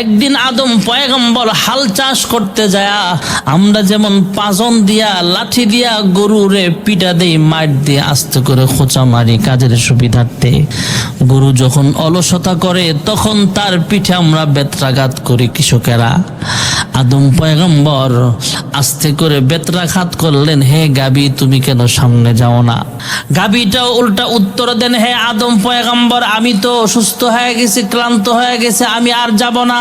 একদিন আদম পয়গম্বর হাল চাষ করতে যায়, আমরা যেমন পাজন দিয়া লাঠি দিয়া গরুরে পিটা দেই, মার দিয়ে আস্তে করে খোঁচা মারি কাজের সুবিধার্থে, গরু যখন অলসতা করে তখন তার পিঠে আমরা বেত্রাঘাত করি কৃষকেরা। আদম পয়গম্বর আস্তে করে বেত্রাঘাত করলেন, হে গাবি তুমি কেন সামনে যাও না? গাবিটাও উল্টা উত্তর দেন, হে আদম পয়গম্বর আমি তো অসুস্থ হয়ে গেছি, ক্লান্ত হয়ে গেছে, আমি আর যাব না।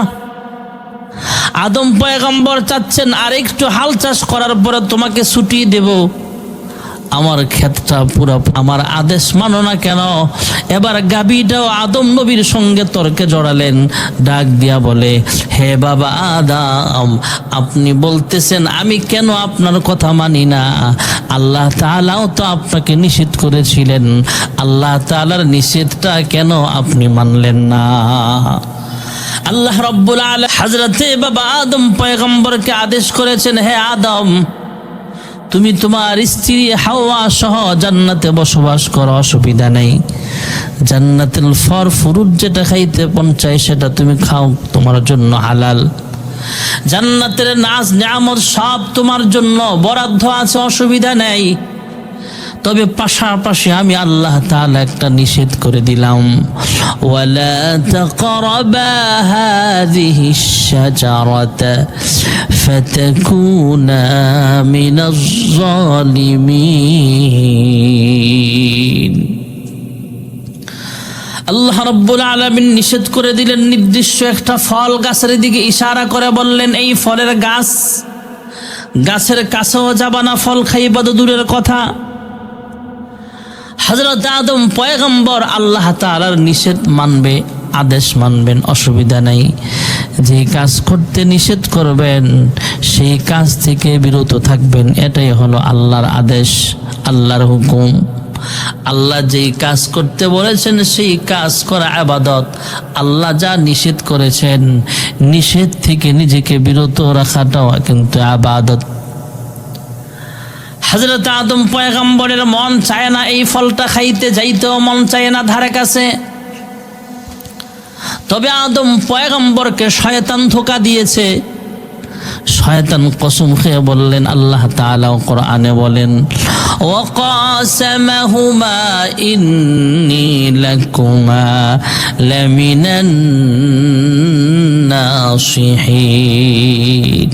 আদম পয়গম্বর চাচ্ছেন আর একটু হাল চাষ করার পরে তোমাকে ছুটি দেব, আমার ক্ষেতটা পুরো, আমার আদেশ মানো না কেন? এবার গাবিটাও আদম নবীর সঙ্গে তর্কে জড়ালেন, ডাক দিয়া বলে, হে বাবা আদম, আপনি বলতেছেন আমি কেন আপনার কথা মানি না? আল্লাহ তাআলাও তো আপনাকে নিষেধ করেছিলেন, আল্লাহ তাআলার নিষেধটা কেন আপনি মানলেন না? আল্লাহ রাব্বুল আলামিন হযরতে বাবা আদম পয়গম্বরকে আদেশ করেছেন, হে আদম তুমি তোমার স্ত্রী হাওয়া সহ জান্নাতে বসবাস করো, অসুবিধা নেই। জান্নাতুল ফল ফুরুত যেটা খাইতে মন চায় সেটা তুমি খাও, তোমার জন্য হালাল। জান্নাতের নাজ নিয়ামত সব তোমার জন্য বরাদ্দ আছে, অসুবিধা নেই। তবে পাশাপাশি আমি আল্লাহ তাআলা একটা নিষেধ করে দিলাম, ওয়ালা তাকরাবা হাযিহিশ শাজারাতা ফাতাকুনা মিনাজ জালিমিন। আল্লাহ রাব্বুল আলামিন নিষেধ করে দিলেন, নির্দিষ্ট একটা ফল গাছের দিকে ইশারা করে বললেন, এই ফলের গাছের কাছেও যাবা না, ফল খাইবা তো দূরের কথা। হযরত আদম পয়গম্বর আল্লাহ তাআলার নিষেধ মানবে, আদেশ মানবেন, অসুবিধা নাই। যে কাজ করতে নিষেধ করবেন সেই কাজ থেকে বিরত থাকবেন, এটাই হলো আল্লাহর আদেশ, আল্লাহর হুকুম। আল্লাহ যেই কাজ করতে বলেছেন সেই কাজ করা ইবাদত, আল্লাহ যা নিষেধ করেছেন নিষেধ থেকে নিজেকে বিরত রাখাটাও কিন্তু ইবাদত। হযরত আদম পয়গম্বরের মন চায় না এই ফলটা খাইতে, যাইতেও মন চায় না ধারে কাছে। তবে আদম পয়গম্বরকে শয়তান ধোঁকা দিয়েছে। শয়তান কসম খেয়ে বললেন, আল্লাহ তাআলা কোরআনে বলেন, ওয়াকাসামাহুমা ইন্নী লাকুমা লামিনান নাসিহিন।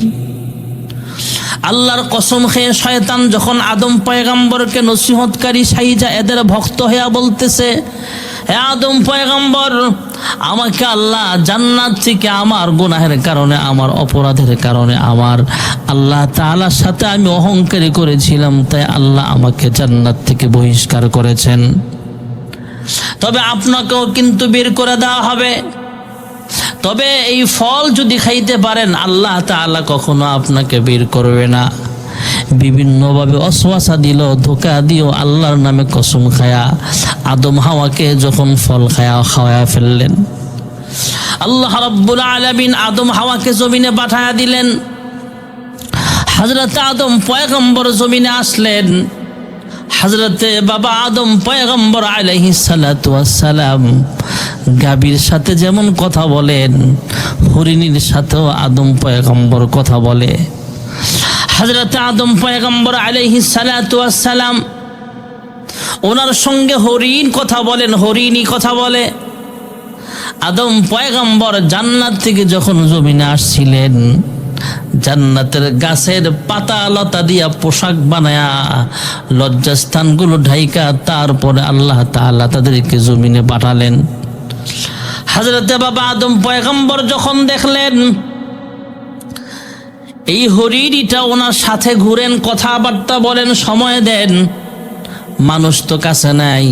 আল্লাহর কসম খেয়ে শয়তান যখন আদম পয়গম্বরকে নসিহতকারী সাইজা এদের ভক্ত হইয়া বলতেছে, হে আদম পয়গম্বর, আমাকে আল্লাহ জান্নাত থেকে আমার গুনাহের কারণে, আমার অপরাধের কারণে, আমার আল্লাহ তাআলার সাথে আমি অহংকারী করেছিলাম, তাই আল্লাহ আমাকে জান্নাত থেকে বহিষ্কার করেছেন। তবে আপনাকেও কিন্তু বের করে দেওয়া হবে। তবে এই ফল যদি খাইতে পারেন আল্লাহ তাআলা কখনো আপনাকে বের করবে না। বিভিন্নভাবে ওয়াসওয়াসা দিল, ধোঁকা দিও, আল্লাহর নামে কসম খায়া আদম হাওয়াকে যখন ফল খাওয়া ফেললেন, আল্লাহ রাব্বুল আলামিন আদম হাওয়াকে জমিনে পাঠায়া দিলেন। হযরত আদম পয়গম্বর জমিনে আসলেন। হযরতে বাবা আদম পয়গম্বর আলাইহিস সালাতু ওয়াস সালাম গাভীর সাথে যেমন কথা বলেন, হরিণীর সাথেও আদম পয়গম্বর কথা বলে। হযরত আদম পয়গম্বর আলাইহিস সালাতু ওয়াস সালাম ওনার সঙ্গে হরিণ কথা বলেন, হরিণী কথা বলে। আদম পয়গম্বর জান্নাত থেকে যখন জমিনে আসছিলেন, জান্নাতের গাছের পাতা লতা দিয়া পোশাক বানায়া লজ্জাস্থানগুলো ঢাইকা তারপরে আল্লাহ তাআলা তাদেরকে জমিনে পাঠালেন। হযরতে বাবা আদম পয়গম্বর যখন দেখলেন এই হরিণীটা ওনার সাথে ঘুরেন, কথাবার্তা বলেন, সময় দেন, মানুষ তো কাছে নাই,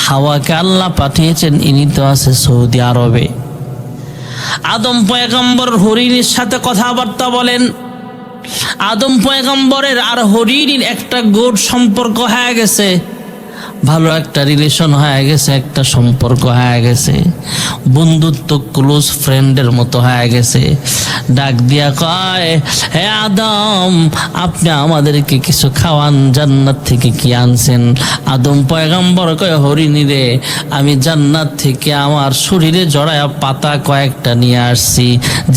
হাওয়াকে আল্লাহ পাঠিয়েছেন, ইনি তো আছে সৌদি আরবে। আদম পয়গম্বর হরিণীর সাথে কথাবার্তা বলেন। আদম পয়গম্বরের আর হরিণীর একটা গোট সম্পর্ক হয়ে গেছে। ভালো একটা রিলেশন হয়ে গেছে, একটা সম্পর্ক হয়ে গেছে, বন্ধুত্ব ক্লোজ ফ্রেন্ডের মতো হয়ে গেছে। ডাক দিয়া কয়, হে আদম, আপনি আমাদেরকে কিছু খাওয়ান, জান্নাত থেকে কি আনছেন? আদম পয়গম্বর কয়, হরিণী রে, আমি জান্নাত থেকে আমার শরীরে জড়ায়া পাতা কয়েকটা নিয়ে আসছি।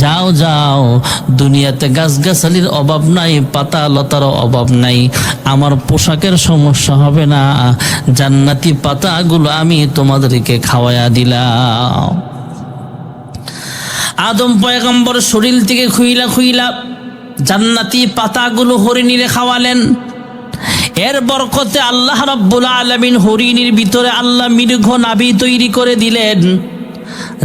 যাও যাও, দুনিয়াতে গাছগাছালির অভাব নাই, পাতা লতারও অভাব নাই, আমার পোশাকের সমস্যা হবে না, জান্নাতি পাতাগুলো আমি তোমাদেরকে খাওয়াইয়া দিলাম। আদম পয়গম্বর শরীর থেকে খুইলা খুইলা জান্নাতি পাতাগুলো হরিণীরে খাওয়ালেন। এর বরকতে আল্লাহ রাব্বুল আলামিন হরিণীর ভিতরে আল্লাহ মৃগ নাভি তৈরি করে দিলেন,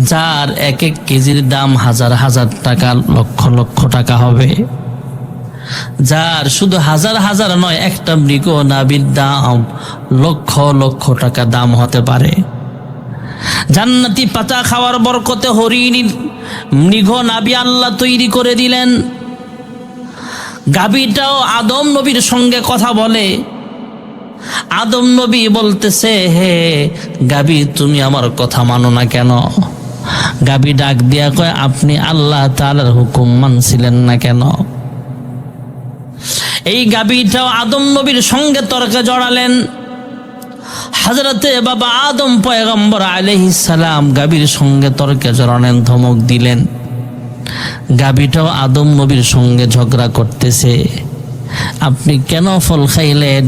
যার এক এক কেজির দাম হাজার হাজার টাকা, লক্ষ লক্ষ টাকা হবে। যার শুধু হাজার হাজার নয়, একটা মৃগ নাভির দাম লক্ষ লক্ষ টাকা দাম হতে পারে। জান্নাতি পাতা খাওয়ার বরকতে হরিণীর মৃগ নাভি আল্লাহ তৈরি করে দিলেন। গাভীটাও আদম নবীর সঙ্গে কথা বলে। আদম নবী বলতেছে, হে গাভী, তুমি আমার কথা মানো না কেন? গাভী ডাক দিয়া কয়, আপনি আল্লাহ তাআলার হুকুম মানছিলেন না কেন? এই গাভীটাও আদম নবীর সঙ্গে তর্কে জড়ালেন। হযরতে বাবা আদম পয়গম্বর আলাইহিস সালাম গাভীর সঙ্গে তর্কে জড়ালেন, ধমক দিলেন। গাভীটাও আদম নবীর সঙ্গে ঝগড়া করতেছে, আপনি কেন ফল খাইলেন?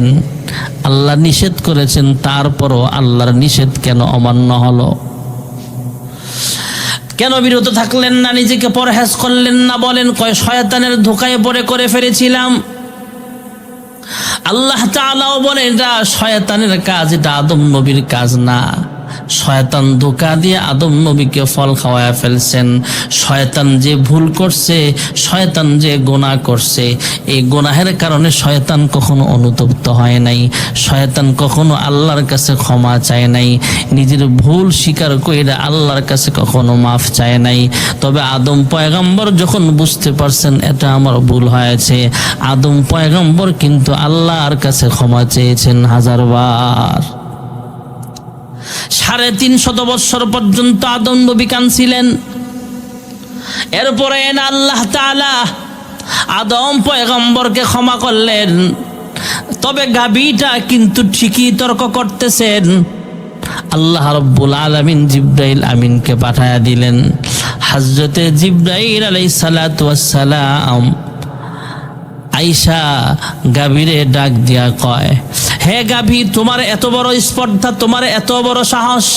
আল্লাহ নিষেধ করেছেন, তারপরও আল্লাহর নিষেধ কেন অমান্য হলো? কেন বিরত থাকলেন না? নিজেকে পরহেজ করলেন না? বলেন, কয় শয়তানের ধোঁকায় পড়ে করে ফেলেছিলাম। আল্লাহ তাআলাও বলেন, এটা শয়তানের কাজ, এটা আদম নবীর কাজ না। শয়তান ধোঁকা দিয়ে আদম নবীকে ফল খাওয়ায় ফেলছেন। শয়তান যে ভুল করছে, শয়তান যে গুনাহ করছে, এই গুনাহের কারণে শয়তান কখনো অনুতপ্ত হয় নাই, শয়তান কখনো আল্লাহর কাছে ক্ষমা চায় নাই, নিজের ভুল স্বীকার করে আল্লাহর কাছে কখনো মাফ চায় নাই। তবে আদম পয়গম্বর যখন বুঝতে পারছেন এটা আমার ভুল হয়েছে, আদম পয়গম্বর কিন্তু আল্লাহর কাছে ক্ষমা চেয়েছেন হাজারবার। 350 বছর পর্যন্ত আদম নবী কাঁদছিলেন। এরপরে আল্লাহ তাআলা আদম পয়গম্বরকে ক্ষমা করলেন। তবে গাভীটা কিন্তু ঠিকই তর্ক করতেছেন। আল্লাহ রাব্বুল আলামিন জিবরাইল আমিনকে পাঠায়া দিলেন। হযরতে জিবরাইল আলাইহিস সালাতু ওয়াস সালাম আয়েশা গাভীরে ডাক দিয়া কয়, হে গাভী, তোমার এত বড় স্পর্ধা, তোমার এত বড় সাহস,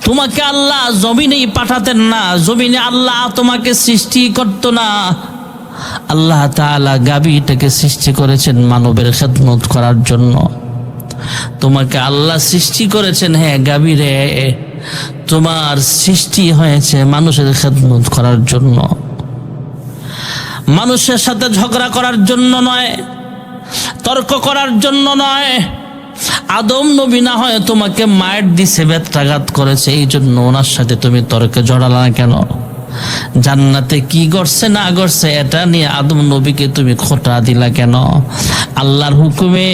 তোমাকে আল্লাহ জমিনেই পাঠাতেন না, জমিনে আল্লাহ তোমাকে সৃষ্টি করত না। আল্লাহ তাআলা গাভীটাকে সৃষ্টি করেছেন মানবের খেদমত করার জন্য। তোমাকে আল্লাহ সৃষ্টি করেছেন, হ্যাঁ গাভী রে, তোমার সৃষ্টি হয়েছে মানুষের খেদমত করার জন্য, মানুষের সাথে ঝগড়া করার জন্য নয়, তর্ক করার জন্য নয়। আদম নবী না হয় তোমাকে মায়ের দিছে, বেত্রাঘাত করেছে, এই জন্য ওনার সাথে তুমি তর্কে জড়ালা না কেন? জান্নাতে কি করছে না করছে এটা নিয়ে আদম নবীকে তুমি খোঁটা দিলা কেন? আল্লাহর হুকুমে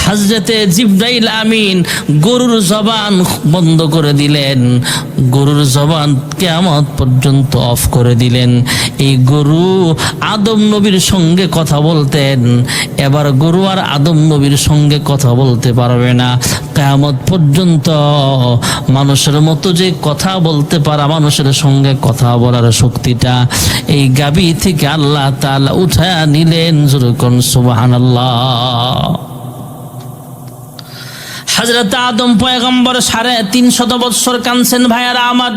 হযরতে জিবরাইল আমিন গরুর জবান বন্ধ করে দিলেন, গরুর জবান কিয়ামত পর্যন্ত অফ করে দিলেন। এই গরু আদম নবীর সঙ্গে কথা বলতেন, এবার গরু আর আদম নবীর সঙ্গে কথা বলতে পারবে না। কিয়ামত পর্যন্ত মানুষের মতো যে কথা বলতে পারা, মানুষের সঙ্গে কথা বলার শক্তিটা এই গাভী থেকে আল্লাহ তাআলা উঠায়া নিলেন। যেরকম সুবহানাল্লাহ। হযরত আদম পয়গম্বর 350 বছর কাঁদছেন ভাইয়ারা আমার।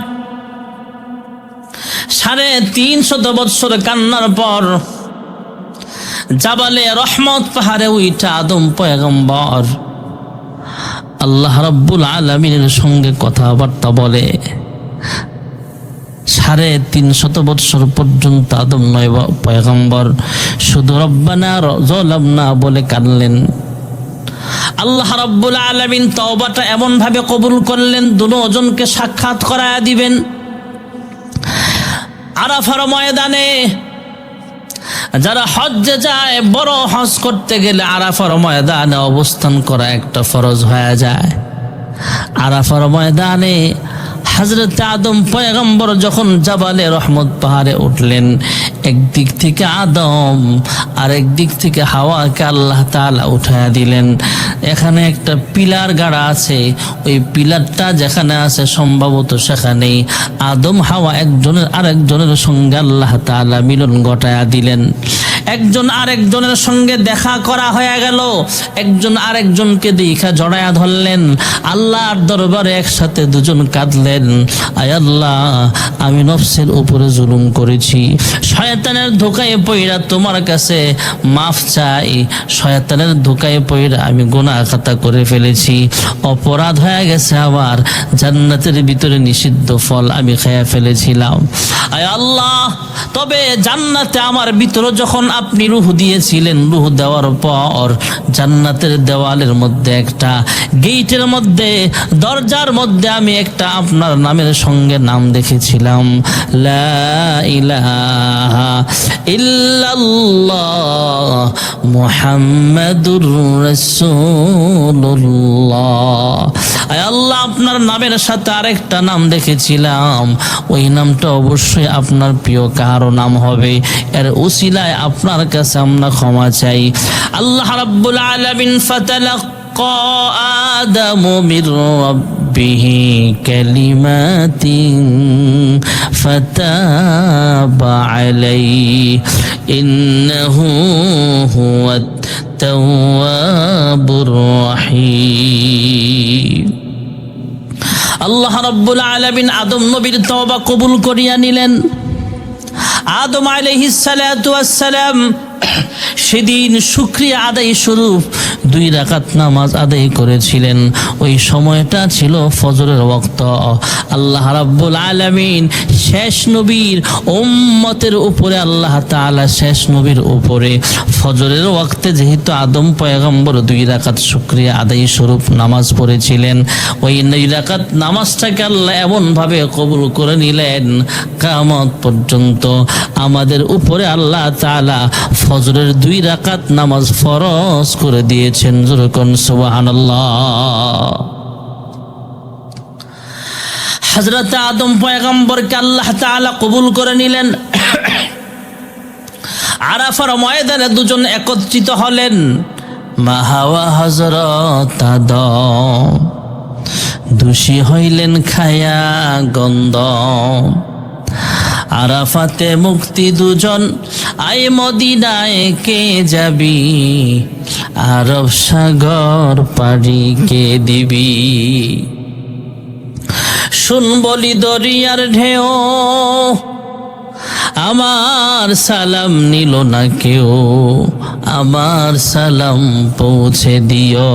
350 বছর কান্নার পর জাবালে রহমত পাহাড়ে উঠা আদম পয়গম্বর আল্লাহ রাব্বুল আলামিনের সঙ্গে কথাবার্তা বলে। 350 বছর পর্যন্ত আদম নয় পয়গম্বর শুধু রব্বানা যালামনা বলে কাঁদলেন। আল্লাহ রাব্বুল আলামিন তওবাটা এমন ভাবে কবুল করলেন, দুজনকে সাক্ষাৎ করায়া দিবেন। আরাফার ময়দানে যারা হজ্জে যায়, বড় হজ করতে গেলে আরাফার ময়দানে অবস্থান করা একটা ফরজ হয়ে যায়। আরাফার ময়দানে হযরত আদম পয়গম্বর যখন জাবালে রহমত পাহাড়ে উঠলেন, একদিক থেকে আদম আর একদিক থেকে হাওয়াকে আল্লাহ তাআলা উঠায়া দিলেন। এখানে একটা পিলার গাড়া আছে, ওই পিলারটা যেখানে আছে সম্ভবত সেখানেই আদম হাওয়া একজনের আরেকজনের সঙ্গে আল্লাহ তাআলা মিলন ঘটায়া দিলেন। একজন আরেকজনের সঙ্গে দেখা করা হয়ে গেল, একজন আরেকজনকে দেখা জড়ায়া ধরলেন। আল্লাহর দরবারে একসাথে দুজন কাঁদলেন, আয় আল্লাহ, আমি নফসের উপরে জুলুম করেছি, শয়তানের ধোকায় পইরা তোমার কাছে মাফ চাই, শয়তানের ধোকায় পইরা আমি গুনাহ খাতা করে ফেলেছি, অপরাধ হয়ে গেছে আমার, জান্নাতের ভিতরে নিষিদ্ধ ফল আমি খেয়ে ফেলেছিলাম। আয় আল্লাহ, তবে জান্নাতে আমার ভিতরে যখন আপনি রূহ দিয়েছিলেন, রূহ দেওয়ার পর জান্নাতের দেওয়ালের মধ্যে একটা গেটের মধ্যে, দরজার মধ্যে আমি একটা আপনার নামের সঙ্গে নাম দেখেছিলাম, লা ইলাহা ইল্লাল্লাহ মুহাম্মাদুর রাসূলুল্লাহ। আয় আল্লাহ, আপনার নামের সাথে আরেকটা নাম দেখেছিলাম, ওই নামটা অবশ্যই আপনার প্রিয় কারো নাম হবে, এর উসিলায় আপনার কাছে আমরা ক্ষমা চাই। আল্লাহ রাব্বুল আলামিন ফাতালাক্কা আদামু মির রাব্বিহি কালিমাতিন ফাতাবা আলাইহি ইন্নাহু হুয়াত তাওয়াবুর রহিম। আল্লাহ রাব্বুল আলামিন আদম নবীর তওবা কবুল করিয়া নিলেন। আদম আলাইহিস সালাতু ওয়াস সালাম সেদিন শুকরিয়া আদায় স্বরূপ 2 রাকাত নামাজ আদায় করেছিলেন। ওই সময়টা ছিল ফজরের ওয়াক্ত। আল্লাহ রাব্বুল আলামিন শেষ নবীর উম্মতের উপরে, আল্লাহ তাআলা শেষ নবীর উপরে ফজরের ওয়াক্তে যেহেতু আদম পয়গম্বর 2 রাকাত শুকরিয়া আদায় স্বরূপ নামাজ পড়েছিলেন, ওই 2 রাকাত নামাজটাকে আল্লাহ এমনভাবে কবুল করে নিলেন, কিয়ামত পর্যন্ত আমাদের উপরে আল্লাহ তাআলা ফজরের 2 রাকাত নামাজ ফরজ করে দিয়েছেন। যেরকম সুবহানাল্লাহ। হযরত আদম পয়গম্বরকে আল্লাহ তাআলা কবুল করে নিলেন। আরাফার ময়দানে দুজন একত্রিত হলেন, মা হাওয়া হযরত আদম, দোষী হইলেন খায়া গন্ধ। আরাফাতে মুক্তি দুজন, আয় মদিনায় কে যাবি, আরব সাগর পাড়ি কে দিবি। শুন বলি দরিয়ার ঢেউ, আমার সালাম নিল না কেউ, আমার সালাম পৌঁছে দিও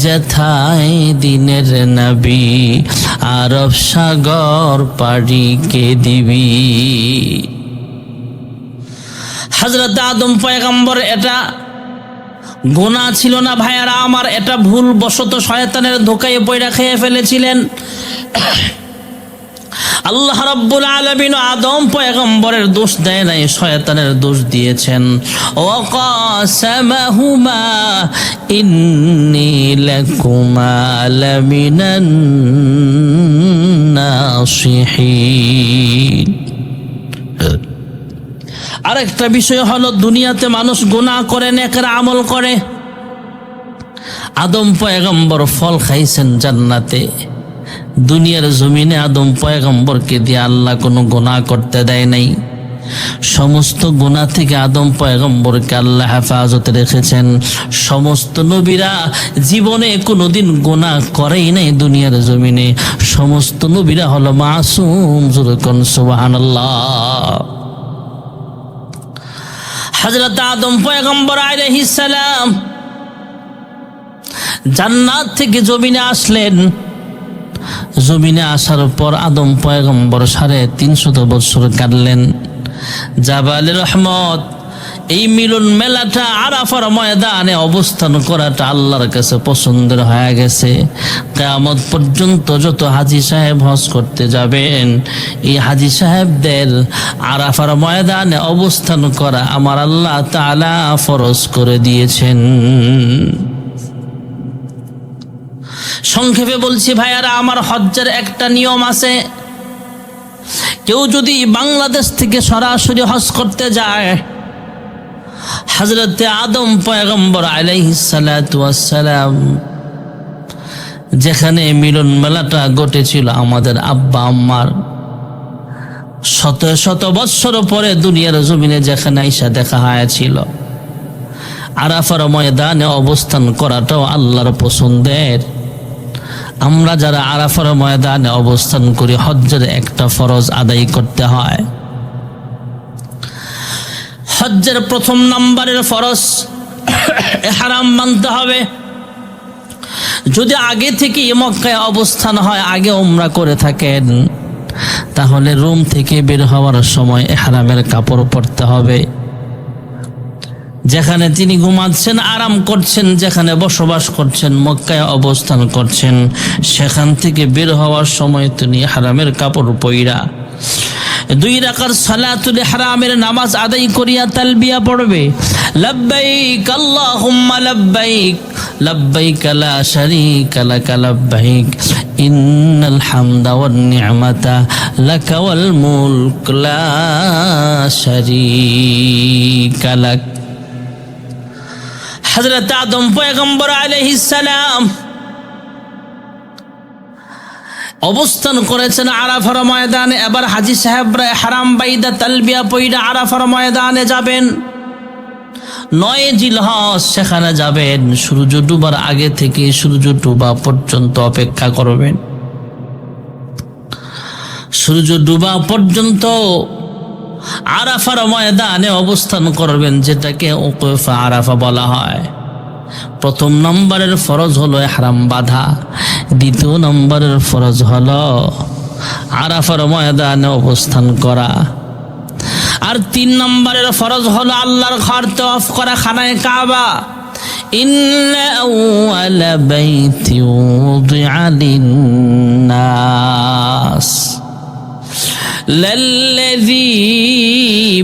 যেথায় দিনের নবী, আরব সাগর পাড়ি কে দিবি। হযরত আদম পয়গম্বর এটা গুনাহ ছিল না ভাইয়ারা আমার, এটা ভুল বশত শয়তানের ধোকায় পয়রা খেয়ে ফেলেছিলেন। আল্লাহ রাব্বুল আলামিন আদম পয়গম্বরের দোষ দেয় নাই, শয়তানের দোষ দিয়েছেন। ওয়াকাসামাহুমা ইন্নী লাকুমা লামিনান নাসিহিন। আরেকটা বিষয় হলো, দুনিয়াতে মানুষ গুনাহ করে, নেকের আমল করে। আদম পয়গম্বর ফল খাইছেন জান্নাতে, দুনিয়ার জমিনে আদম পয়গম্বরকে দিয়ে আল্লাহ কোনো গুনাহ করতে দেয় নাই। সমস্ত গুনাহ থেকে আদম পয়গম্বরকে আল্লাহ হেফাজতে রেখেছেন। সমস্ত নবীরা জীবনে কোনোদিন গুনাহ করেই নাই দুনিয়ার জমিনে, সমস্ত নবীরা হলো মাসুম। যেরকম সুবহানাল্লাহ। হযরত আদম পয়গম্বর আলাইহিস সালাম জান্নাত থেকে জমিনে আসলেন। জমিনে আসার পর আদম পয়গম্বর 350 বছর কাটলেন। জাবালে রহমত এই মিলন মেলাটা আরাফার ময়দানে অবস্থান করাটা আল্লাহর কাছে পছন্দের হয়ে গেছে। কিয়ামত পর্যন্ত যত হাজী সাহেব হজ করতে যাবেন, এই হাজী সাহেবদের আরাফার ময়দানে অবস্থান করা আমার আল্লাহ তাআলা ফরজ করে দিয়েছেন। সংক্ষেপে বলছি ভাইয়ারা, আমার হজ্জের একটা নিয়ম আছে। কেউ যদি বাংলাদেশ থেকে সরাসরি হজ করতে যায়, হযরতে আদম পয়গম্বর আলাইহিস সালাতু ওয়াস সালাম যেখানে মিলন মেলাটা ঘটেছিল আমাদের আব্বা আম্মার শত শত বৎসর পরে দুনিয়ার জমিনে যেখানে আইসা দেখা হয়েছিল, আরাফার ময়দানে অবস্থান করাটাও আল্লাহর পছন্দের। আমরা যারা আরাফার ময়দানে অবস্থান করি, হজ্জের একটা ফরজ আদায় করতে হয়। হজ্জের প্রথম নম্বরের ফরজ ইহরাম বাঁধতে হবে। যদি আগে থেকে মক্কায় অবস্থান হয়, আগে উমরা করে থাকেন, তাহলে রুম থেকে বের হওয়ার সময় ইহরামের কাপড় পরতে হবে। যেখানে তিনি ঘুমাচ্ছেন, আরাম করছেন, যেখানে বসবাস করছেন, মক্কায় অবস্থান করছেন, সেখান থেকে বের হওয়ার সময় তিনি ইহরামের কাপড় পইরা 2 রাকাত সালাতুল ইহরামের নামাজ আদায় করিয়া তালবিয়া পড়বে, লাব্বাইক আল্লাহুম্মা লাব্বাইক লাব্বাইক লা শারীকা লাক লাব্বাইক ইন্নাল হামদা ওয়ান নি'মাতা লাকা ওয়াল মুলক লা শারীকা লাক। হযরত আদম পয়গম্বর আলাইহিস সালাম অবস্থান করেছেন আরাফার ময়দানে। এবার হাজী সাহেবরা ইহরাম বাইদা তালবিয়া পয়দা আরাফার ময়দানে যাবেন। 9 জিলহজ সেখানে যাবেন। সূর্য ডুবার আগে থেকে সূর্য ডুবা পর্যন্ত অপেক্ষা করবেন। সূর্য ডুবা পর্যন্ত আরাফার ময়দানে অবস্থান করবেন, যেটাকে ওকুফা আরাফা বলা হয়। প্রথম নম্বরের ফরজ হলো ইহরাম বাঁধা, দ্বিতীয় নম্বরের ফরজ হলো আরাফার ময়দানে অবস্থান করা, আর 3 নম্বরের ফরজ হলো আল্লাহর ঘর তওয়াফ করা, খানায়ে কাবা। ইন্না আউয়ালা বাইতি উযিআ লিন-নাস লাল্লাযী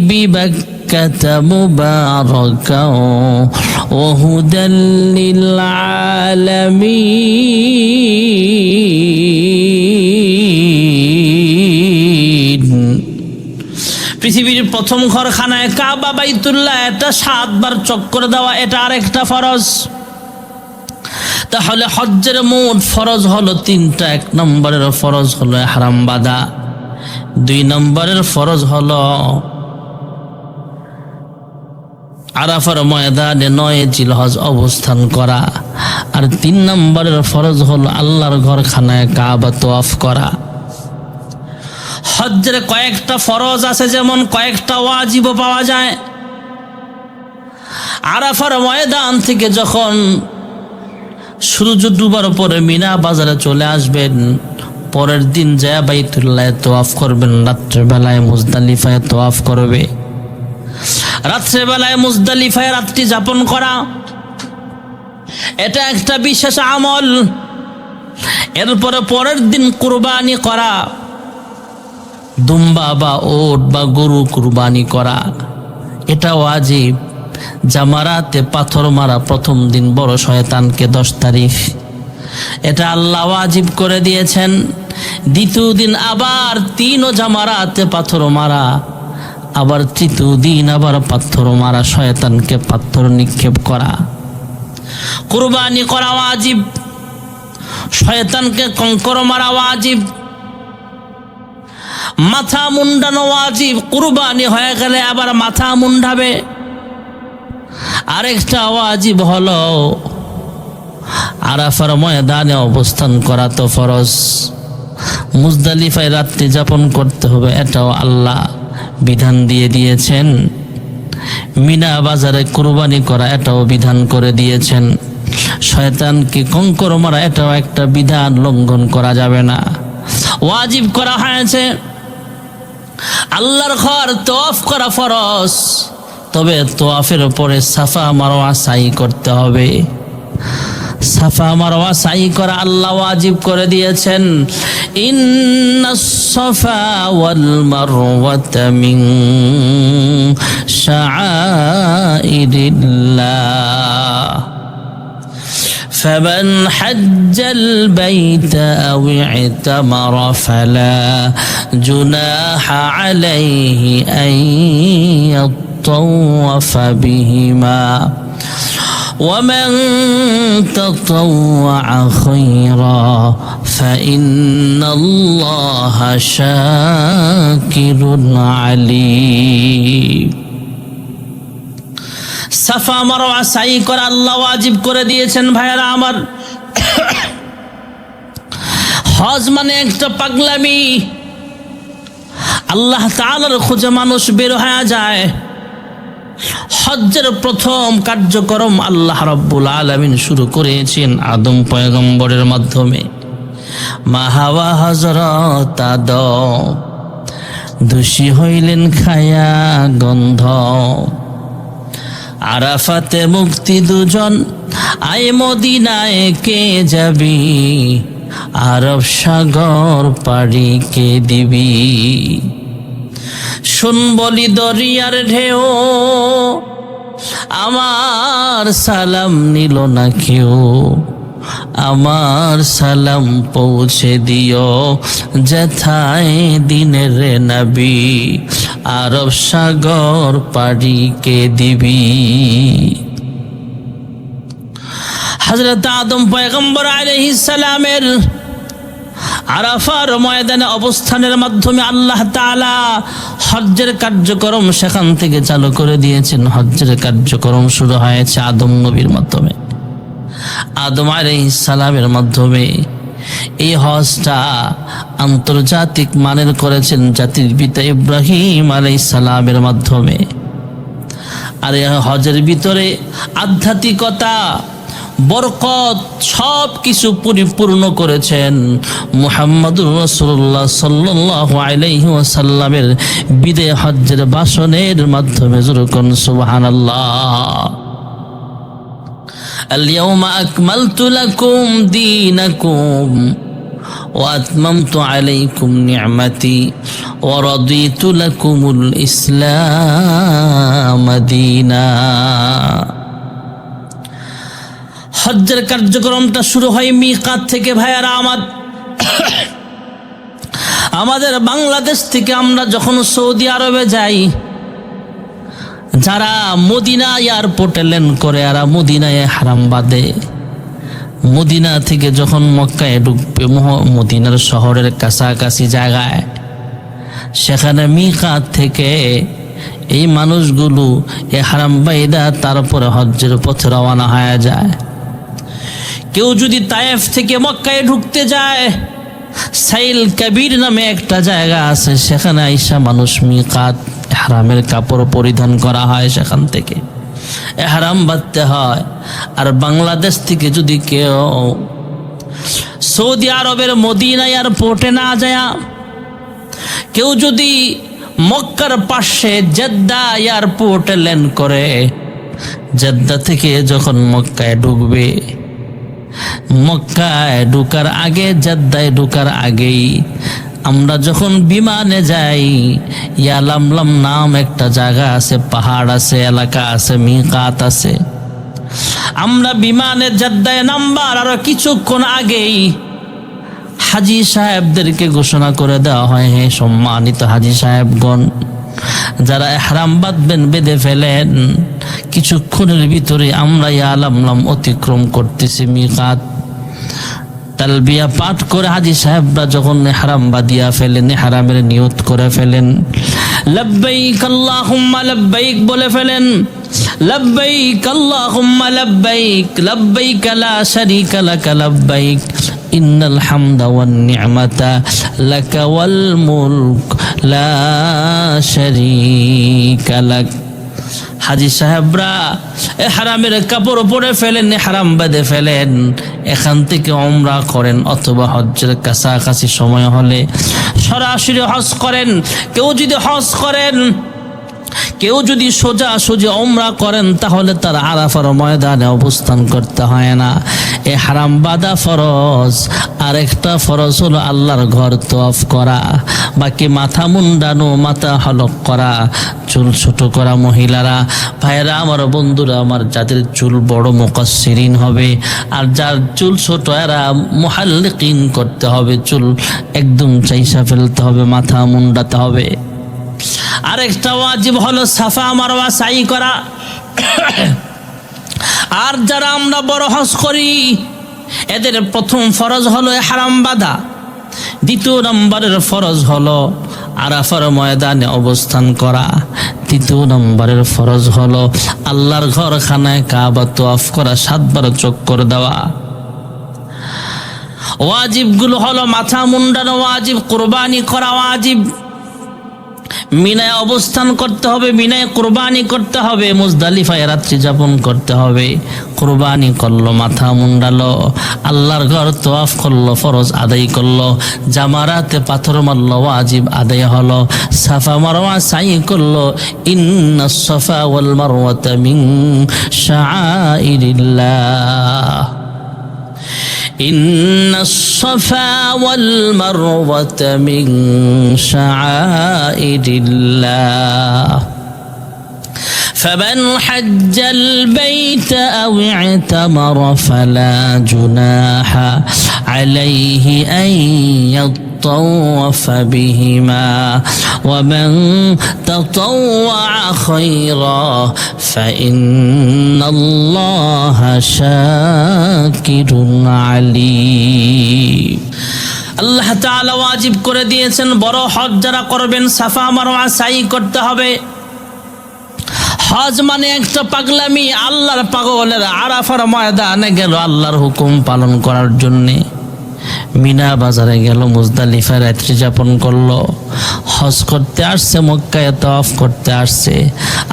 বিবাক্কাতা মুবারাকাও ওয়া হুদাল লিল আলামিন। পৃথিবীর প্রথম ঘর খানায়ে কাবা বাইতুল্লাহ, এটা 7 বার চক্কর দেওয়া, এটা আরেকটা ফরজ। তাহলে হজ্জের মোট ফরজ হলো 3টা। 1 নম্বরের ফরজ হলো ইহরাম বাঁধা, 2 নম্বরের ফরজ হলো আরাফার ময়দানে 9 জিলহজ অবস্থান করা, আর 3 নম্বরের ফরজ হলো আল্লাহর ঘর খানায়ে কাবা তওয়াফ করা। হজ্জের কয়েকটা ফরজ আছে, যেমন কয়েকটা ওয়াজিবও পাওয়া যায়। আরাফার ময়দান থেকে যখন সূর্য ডুবার পরে মিনা বাজারে চলে আসবেন, পরের দিন যায় বাইতুল্লাহ তওয়াফ করবেন। রাত্রেবেলায় মুজদালিফায় তওয়াফ করবে। রাত্রেবেলায় মুজদালিফায় রাত্রি যাপন করা, এটা একটা বিশেষ আমল। এরপরে পরের দিন কুরবানি করা, দুম্বা বা ওট বা গরু কুরবানি করা, এটা ওয়াজিব। জামারাতে পাথর মারা প্রথম দিন বড় শয়তানকে 10 তারিখ, এটা আল্লাহ ওয়াজিব করে দিয়েছেন। দ্বিতীয় দিন আবার 3 জামারাতে পাথর মারা, আবার তৃতীয় দিন আবার পাথর মারা, শয়তানকে পাথর নিক্ষেপ করা। কুরবানি করা ওয়াজিব, শয়তানকে কঙ্কর মারা ওয়াজিব, মাথা মুন্ডানো ওয়াজিব। কুরবানি হয়ে গেলে আবার মাথা মুন্ডাবে। আরেকটা ওয়াজিব হলো আরাফার ময়দানে অবস্থান করা তো ফরজ। মুজদালিফায় রাত্রি যাপন করতে হবে, এটাও আল্লাহ বিধান দিয়ে দিয়েছেন। মিনা বাজারে কুরবানি করা, এটাও বিধান করে দিয়েছেন। শয়তানকে কঙ্কর মারা, এটাও একটা বিধান, লঙ্ঘন করা যাবে না, ওয়াজিব করা হয়েছে। আল্লাহর ঘর তওয়াফ করা ফরজ, তবে তোয়াফের পরে সাফা মারওয়া সাই করতে হবে। সাফা মারওয়া সাই করা আল্লাহ ওয়াজিব করে দিয়েছেন। ইন্নাস সাফা ওয়াল মারওয়াতা মিন শাআইরিল্লাহ فمن حج البيت أو اعتمر فلا جناح عليه أن يطوف بهما ومن تطوع خيرا فإن الله شاكر عليم। সাফা মারওয়া সাই করা আল্লাহ ওয়াজিব করে দিয়েছেন। ভাইয়ারা আমার, হজ মানে একটা পাগলামি। আল্লাহ তাআলার খোঁজে মানুষ বের হয়ে যায়। হজ্জের প্রথম কার্যক্রম আল্লাহ রাব্বুল আলামিন শুরু করেছেন আদম পয়গম্বরের মাধ্যমে। মা হাওয়া হযরত আদম দোষী হইলেন খায়া গন্ধ। আরাফাতে মুক্তি দুজন, আয় মদিনায় কে যাবি, আরব সাগর পাড়ি কে দিবি। শুন বলি দরিয়ার ঢেউ, আমার সালাম নিল না কেউ, আমার সালাম পৌঁছে দিও যেথায় দিনের নবী, আরব সাগর পাড়ি কে দিবি। হযরত আদম পয়গম্বর আলাইহিস সালামের আরাফার ময়দানে অবস্থানের মাধ্যমে আল্লাহ তাআলা হজ্জের কার্যক্রম সেখান থেকে চালু করে দিয়েছেন। হজ্জের কার্যক্রম শুরু হয়েছে আদম নবীর মাধ্যমে, আদম আলাইহিস সালামের মাধ্যমে। এই হজটা আন্তর্জাতিক মানের করেছেন জাতির পিতা ইব্রাহিম আলাইহিস সালামের মাধ্যমে। আর এই হজের ভিতরে আধ্যাত্মিকতা, বরকত সব কিছু পরিপূর্ণ করেছেন মুহাম্মদুর রাসূলুল্লাহ সাল্লাল্লাহু আলাইহি ওয়াসাল্লামের বিদায় হজ্জের ভাষণের মাধ্যমে। যুরকুন সুবহানাল্লাহ। اليوم أكملت لكم دينكم وأتممت عليكم نعمتي ورضيت لكم الإسلام دينا। হজ্জের কার্যক্রমটা শুরু হয় মিকাত থেকে। ভাইয়ারা আমার, আমাদের বাংলাদেশ থেকে আমরা যখন সৌদি আরবে যাই, যারা মদিনা এয়ারপোর্টে ল্যান্ড করে আর মদিনায় হারাম বাঁধে, মদিনা থেকে যখন মক্কায় ঢুকবে, মদিনার শহরের কাছাকাছি জায়গায়, সেখানে মিকাত থেকে এই মানুষগুলো এ হারাম বাইদা তারপরে হজ্জের পথে রওনা হয়ে যায়। কেউ যদি তায়েফ থেকে মক্কায় ঢুকতে যায়, সাইল কাবির নামে একটা জায়গা আছে, সেখানে আইসা মানুষ মিকাত ইহরামের কাপড় পরিধান করা হয়, সেখান থেকে ইহরাম বাঁধতে হয়। আর বাংলাদেশ থেকে যদি কেউ সৌদি আরবের মদিনা এয়ারপোর্টে না যায়, কেউ যদি মক্কার পাশে জেদ্দা এয়ারপোর্টে ল্যান্ড করে, জেদ্দা থেকে যখন মক্কায় ঢুকবে, মক্কায় ঢুকার আগে, জেদ্দায় ঢুকার আগেই আমরা যখন বিমানে যাই, ইয়ালামলাম নাম একটা জায়গা আছে, পাহাড় আছে, এলাকা আছে, মিকাত আছে। আমরা বিমানে জেদ্দায় নামবার আরো কিছুক্ষণ আগেই হাজী সাহেবদেরকে ঘোষণা করে দেওয়া হয়, হে সম্মানিত হাজী সাহেবগণ, যারা ইহরাম বাঁধবেন বেঁধে ফেলেন, কিছুক্ষণের ভিতরে আমরা ইয়ালামলাম অতিক্রম করতেছি মিকাত। তালবিয়া পাঠ করে হাজী সাহেবরা যখন ইহরাম বাঁধিয়া ফেলেন, ইহরামের নিয়ত করে ফেলেন, লব্বাইক আল্লাহুম্মা লব্বাইক বলে ফেলেন, লব্বাইক আল্লাহুম্মা লব্বাইক, লব্বাইক লা শারীকা লাকা লব্বাইক, ইন্নাল হামদা ওয়ান নি'মাতা লাকা ওয়াল মুলক লা শারীকা লাক। হাজী সাহেবরা ইহরামের কাপড় পরে ফেলেন, ইহরাম বেঁধে ফেলেন, এখান থেকে উমরা করেন, অথবা হজ্জের কাছাকাছি সময় হলে সরাসরি হজ করেন। কেউ যদি হজ করেন কেউ যদি সোজা সোজা উমরা করেন তাহলে তার আরাফার ময়দানে অবস্থান করতে হয় না। এ হারাম বাঁধা ফরজ। আরেকটা ফরজ হলো আল্লাহর ঘর তওয়াফ করা, বাকি মাথা মুন্ডানো, মাথা হলক করা, চুল ছোট করা মহিলারা। ভাইয়েরা আমার, বন্ধুরা আমার, যাদের চুল বড় মুকাসসিরিন হবে, আর যার চুল ছোট এরা মুহাল্লিকিন করতে হবে, চুল একদম চাইসা ফেলতে হবে, মাথা মুন্ডাতে হবে। আরেকটা ওয়াজিব হলো সাফা মারওয়া সাই করা। আর যারা আমরা বড় হজ করি এদের প্রথম ফরজ হলো হারাম বাঁধা, দ্বিতীয় নম্বরের ফরজ হলো আরাফার ময়দানে অবস্থান করা, তৃতীয় নম্বরের ফরজ হলো আল্লাহর ঘর খানায় কাবা তওয়াফ করা, 7 বার চক্কর দেওয়া। ওয়াজিবগুলো হলো মাথা মুন্ডানো ওয়াজিব, কুরবানি করা ওয়াজিব, মিনায় অবস্থান করতে হবে, মিনায় কুরবানি করতে হবে, মুজদালিফায় রাত্রি যাপন করতে হবে। কুরবানি করলো, মাথা মুন্ডালো, আল্লাহর ঘর তওয়াফ করলো, ফরজ আদায় করলো, জামারাতে পাথর মারলো, ওয়াজিব আদায় হলো, সাফা মারওয়া সাই করলো। ইন্নাস সাফা ওয়াল মারওয়াতা মিন শাআইরিল্লাহ, إن الصفا والمروة من شعائر الله فمن حج البيت أو اعتمر فلا جناح عليه أن يطوف بهما ومن تطوع خيرا فإن الله شاكر عليم। আল্লাহ তাআলা ওয়াজিব করে দিয়েছেন বড় হজ যারা করবেন সাফা মারওয়া সাই করতে হবে। হজ মানে একটা পাগলামি। আল্লাহর পাগলের আরাফার ময়দানে গেল আল্লাহর হুকুম পালন করার জন্যে, মিনা বাজারে গেল, মুজদালিফায় রাত্রি যাপন করলো, হজ করতে আসছে, মক্কায় তওয়াফ করতে আসছে,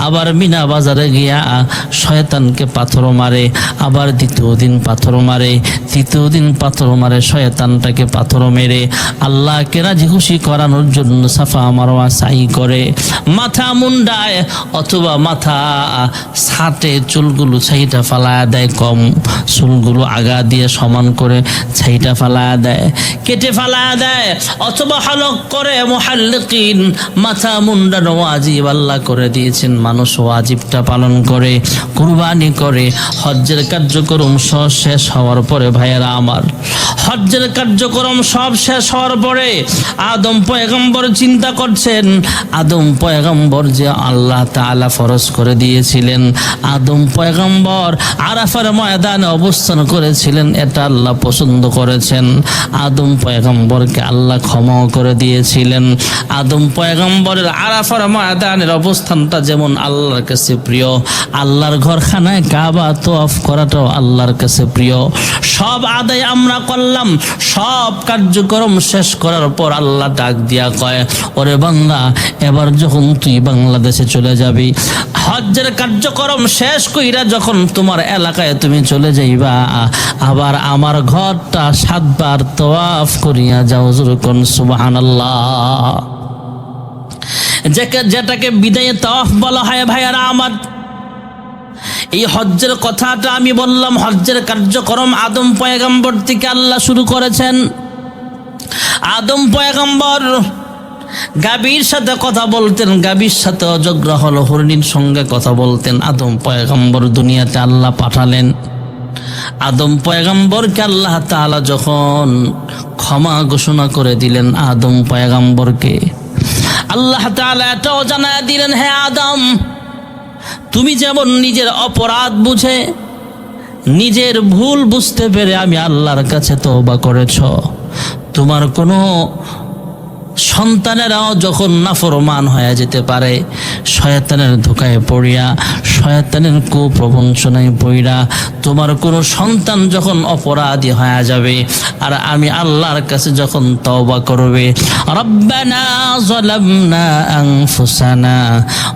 আবার মিনা বাজারে গিয়া শয়তানকে পাথর মারে, আবার দ্বিতীয় দিন পাথর মারে, তৃতীয় দিন পাথর মারে, শয়তানটাকে পাথর মেরে আল্লাহকে রাজি খুশি করানোর জন্য সাফা মারওয়া সাই করে, মাথা মুন্ডায় অথবা মাথা ছাটে, চুলগুলো ছাইটা ফালায়া দেয়, কম চুলগুলো আগা দিয়ে সমান করে ছাইটা ফালায়া দেয়, কেটে ফালায়া দেয়, অথবা হলক করে। মুহাল্লিকিন, মাথা মুন্ডানো ওয়াজিব আল্লাহ করে দিয়েছেন, মানুষ ওয়াজিবটা পালন করে, কুরবানি করে। হজ্জের কার্যক্রম সব শেষ হওয়ার পরে ভাইয়েরা আমার, হজ্জের কার্যক্রম সব শেষ হওয়ার পরে আদম পয়গম্বর চিন্তা করছেন, আদম পয়গম্বর যে আল্লাহ তাআলা ফরজ করে দিয়েছিলেন, আদম পয়গম্বর আরাফার ময়দানে অবস্থান করেছিলেন, এটা আল্লাহ পছন্দ করেছেন। আদম পয়গম্বরকে আল্লাহ ক্ষমাও করে দিয়েছিলেন। আদম পয়গম্বরের আরাফার ময়দানের অবস্থানটা যেমন আল্লাহর কাছে প্রিয়, আল্লাহর ঘরখানায় কাবা তওয়াফ করাটাও আল্লাহর কাছে প্রিয়। সব আদায় আমরা করলাম, সব কার্যক্রম শেষ করার পর আল্লাহ ডাক দিয়া কয়, ওরে বান্দা, এবার যখন তুই বাংলাদেশে চলে যাবি, হজ্জের কার্যক্রম শেষ কইরা যখন তোমার এলাকায় তুমি চলে যাইবা, আবার আমার ঘরটা 7 বার তওয়াফ করিয়া যাও। যখন সুবহানাল্লাহ, যেটাকে বিদায়ে তওয়াফ বলা হয় ভাইয়ারা আমার। এই হজ্জের কথাটা আমি বললাম, হজ্জের কার্যক্রম আদম পয়গম্বর থেকে আল্লাহ শুরু করেছেন। আদম পয়গম্বর গাভীর সাথে কথা বলতেন, গাভীর সাথে অযোগ্য হলো হরিণীর সঙ্গে কথা বলতেন। আদম পয়গম্বর দুনিয়াতে আল্লাহ পাঠালেন। আদম পয়গম্বরকে আল্লাহ তাআলা যখন ক্ষমা ঘোষণা করে দিলেন, আদম পয়গম্বরকে আল্লাহ তাআলা এটাও জানায় দিলেন, হে আদম, তুমি যেমন নিজের অপরাধ বুঝে, নিজের ভুল বুঝতে পেরে আমি আল্লাহর কাছে তওবা করেছ, তোমার কোনো সন্তানেরাও যখন নাফরমান হয়ে যেতে পারে, শয়তানের ধোকায় পড়িয়া শয়তানের কুপ্রবঞ্চনায় পইড়া তোমার কোনো সন্তান যখন অপরাধী হয়ে যাবে আর আমি আল্লাহর কাছে যখন তওবা করবে, রব্বানা যালামনা আনফুসানা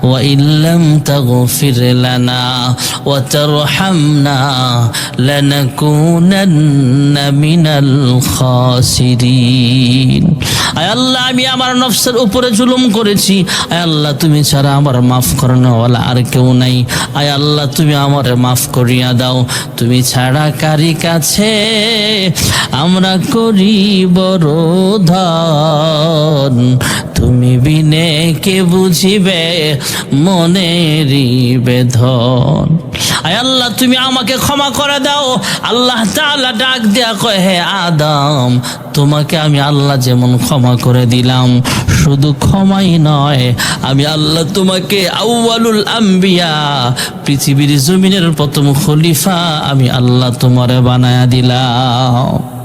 ওয়া ইল্লাম তাগফির লানা ওয়া তারহামনা লানাকুনান্না মিনাল খাসিরিন। আয় আল্লাহ, আমি আমার নফসের উপরে জুলুম করেছি। আয় আল্লাহ, তুমি ছাড়া আমার মাফ করানোওয়ালা আর কেউ নাই। আয় আল্লাহ, তুমি আমারে মাফ করিয়া দাও। তুমি ছাড়া কারি কাছে আমরা করি বড় ধন, তুমি বিনে কে বুঝিবে মনেরই বেদন। আয় আল্লাহ, তুমি আমাকে ক্ষমা করে দাও। আল্লাহ তাআলা ডাক দেয়া কয়, হে আদম, তোমাকে আমি আল্লাহ যেমন ক্ষমা করে দিলাম, শুধু ক্ষমাই নয়, আমি আল্লাহ তোমাকে আউয়ালুল আম্বিয়া, পৃথিবীর জমিনের প্রথম খলিফা আমি আল্লাহ তোমারে বানায়া দিলাম।